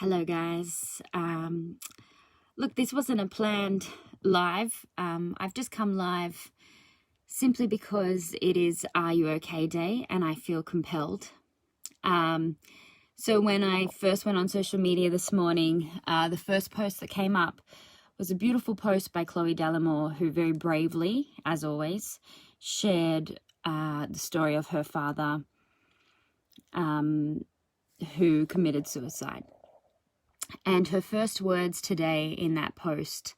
Hello guys. Look, this wasn't a planned live. I've just come live simply because it is Are You Okay Day and I feel compelled. So when I first went on social media this morning, the first post that came up was a beautiful post by Chloe Dallimore, who very bravely, as always, shared the story of her father who committed suicide. And her first words today in that post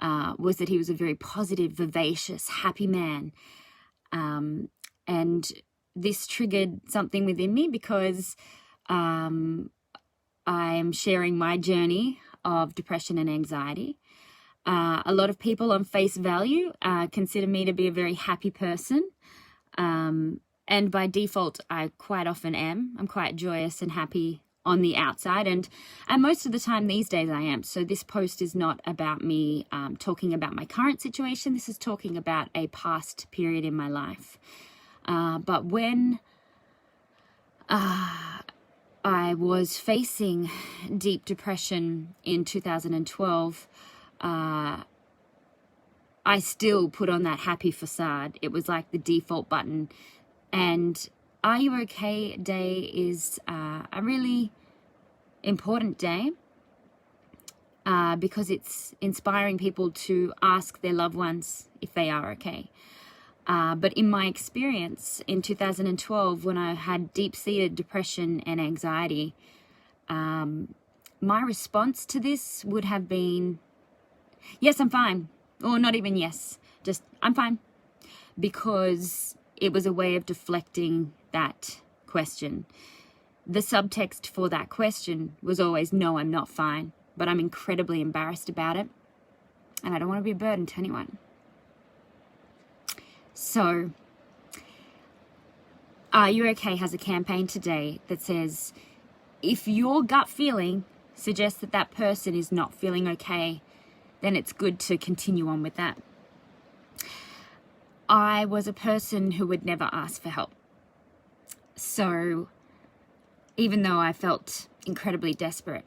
was that he was a very positive, vivacious, happy man. And this triggered something within me because I'm sharing my journey of depression and anxiety. A lot of people on face value consider me to be a very happy person. And by default, I quite often am. I'm quite joyous and happy on the outside, and most of the time these days I am. So this post is not about me talking about my current situation. This is talking about a past period in my life. But when I was facing deep depression in 2012, I still put on that happy facade. It was like the default button. And Are You Okay Day is a really important day because it's inspiring people to ask their loved ones if they are okay. But in my experience in 2012, when I had deep-seated depression and anxiety, my response to this would have been, yes, I'm fine. Or not even yes, just I'm fine. Because it was a way of deflecting that question. The subtext for that question was always, no, I'm not fine, but I'm incredibly embarrassed about it, and I don't want to be a burden to anyone. So, Are You Okay has a campaign today that says, if your gut feeling suggests that that person is not feeling okay, then it's good to continue on with that. I was a person who would never ask for help. So even though I felt incredibly desperate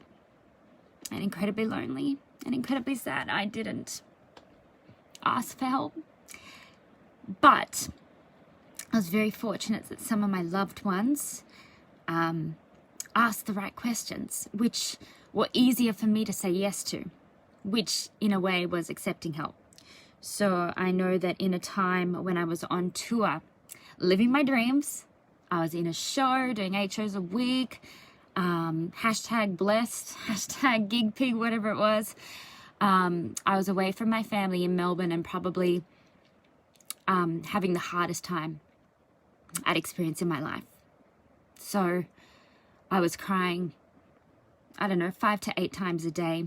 and incredibly lonely and incredibly sad, I didn't ask for help. But I was very fortunate that some of my loved ones asked the right questions, which were easier for me to say yes to, which in a way was accepting help. So I know that in a time when I was on tour, living my dreams, I was in a show, doing 8 shows a week, hashtag blessed, hashtag gig pig, whatever it was. I was away from my family in Melbourne and probably having the hardest time I'd experienced in my life. So I was crying, 5 to 8 times a day.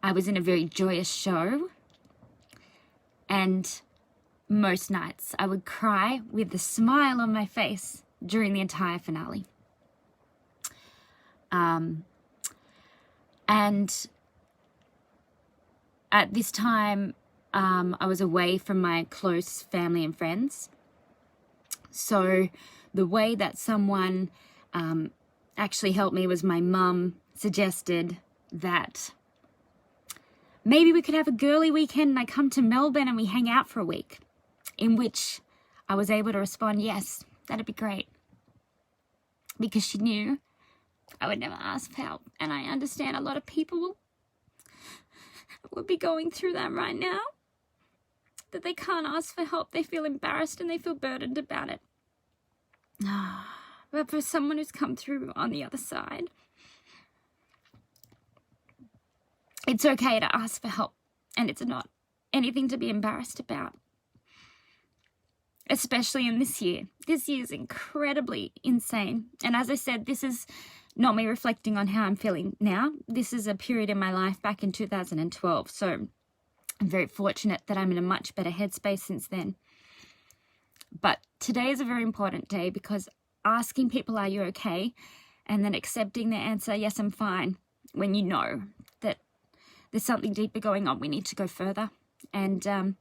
I was in a very joyous show. And most nights I would cry with a smile on my face during the entire finale. And at this time, I was away from my close family and friends. So the way that someone actually helped me was my mum suggested that maybe we could have a girly weekend and I come to Melbourne and we hang out for a week, in which I was able to respond, yes, that'd be great. Because she knew I would never ask for help. And I understand a lot of people would be going through that right now, that they can't ask for help. They feel embarrassed and they feel burdened about it. But for someone who's come through on the other side, it's okay to ask for help, and it's not anything to be embarrassed about. Especially in this year. This year is incredibly insane. And as I said, this is not me reflecting on how I'm feeling now. This is a period in my life back in 2012. So I'm very fortunate that I'm in a much better headspace since then. But today is a very important day because asking people, are you okay? And then accepting their answer, yes, I'm fine, when you know that there's something deeper going on, we need to go further, and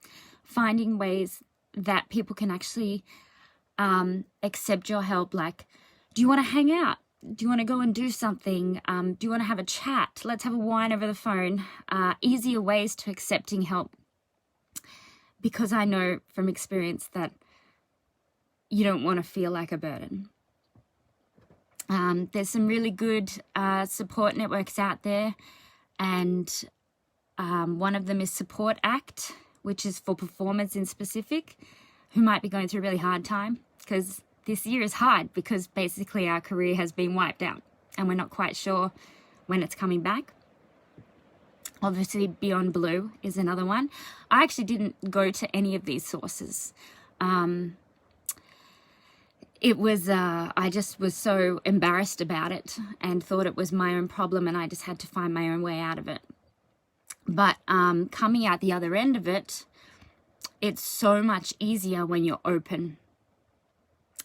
finding ways that people can actually accept your help. Like, do you want to hang out? do you want to go and do something? Do you want to have a chat? Let's have a wine over the phone. Easier ways to accepting help. Because I know from experience that you don't want to feel like a burden. There's some really good support networks out there, and one of them is Support Act, which is for performers in specific who might be going through a really hard time, because this year is hard because basically our career has been wiped out and we're not quite sure when it's coming back. Obviously, Beyond Blue is another one. I actually didn't go to any of these sources. I just was so embarrassed about it and thought it was my own problem, and I just had to find my own way out of it. But coming out the other end of it, it's so much easier when you're open.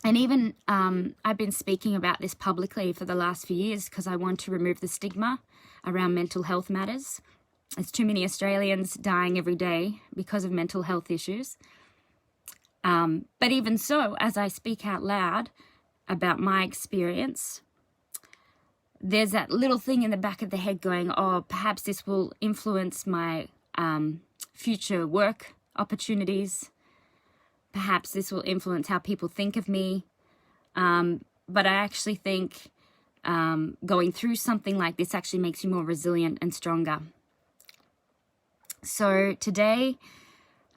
And even I've been speaking about this publicly for the last few years because I want to remove the stigma around mental health matters. There's too many Australians dying every day because of mental health issues. But even so, as I speak out loud about my experience, there's that little thing in the back of the head going, oh, perhaps this will influence my future work opportunities. Perhaps this will influence how people think of me. But I actually think going through something like this actually makes you more resilient and stronger. So today,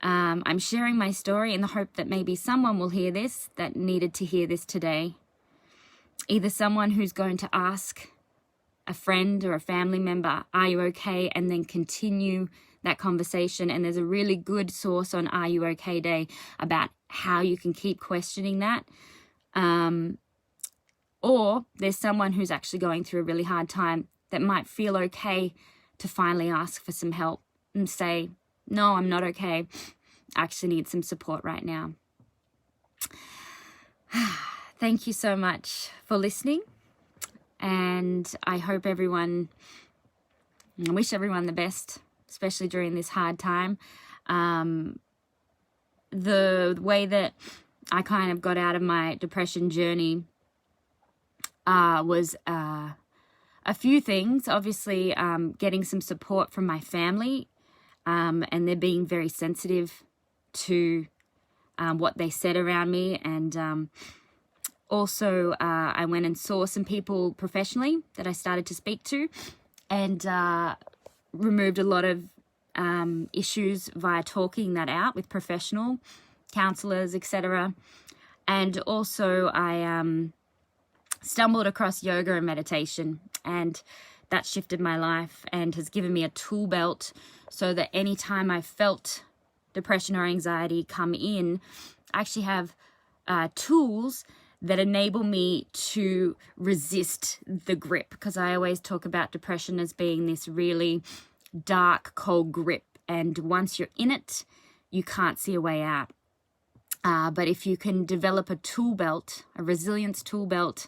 I'm sharing my story in the hope that maybe someone will hear this that needed to hear this today. Either someone who's going to ask a friend or a family member, are you okay? And then continue that conversation. And there's a really good source on Are You Okay Day about how you can keep questioning that. Or there's someone who's actually going through a really hard time that might feel okay to finally ask for some help and say, no, I'm not okay. I actually need some support right now. Thank you so much for listening. And I hope I wish everyone the best, especially during this hard time. The way that I kind of got out of my depression journey was a few things. Obviously, getting some support from my family, and they're being very sensitive to what they said around me. And also, I went and saw some people professionally that I started to speak to, and removed a lot of issues via talking that out with professional counselors, etc. And also, I stumbled across yoga and meditation, and that shifted my life and has given me a tool belt so that anytime I felt depression or anxiety come in, I actually have tools that enable me to resist the grip, because I always talk about depression as being this really dark, cold grip, and once you're in it, you can't see a way out. But if you can develop a tool belt, a resilience tool belt,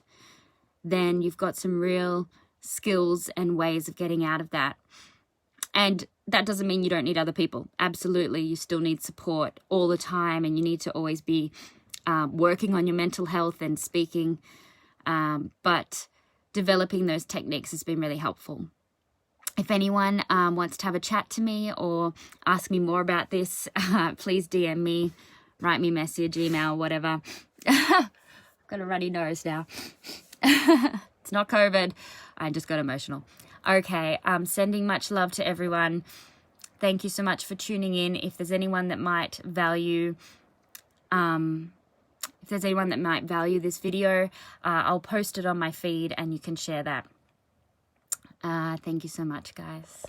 then you've got some real skills and ways of getting out of that. And that doesn't mean you don't need other people. Absolutely, you still need support all the time, and you need to always be working on your mental health and speaking. But developing those techniques has been really helpful. If anyone wants to have a chat to me or ask me more about this, please DM me, write me a message, email, whatever. I've got a runny nose now. It's not COVID. I just got emotional. Okay, sending much love to everyone. Thank you so much for tuning in. If there's anyone that might value, this video, I'll post it on my feed and you can share that. Thank you so much, guys.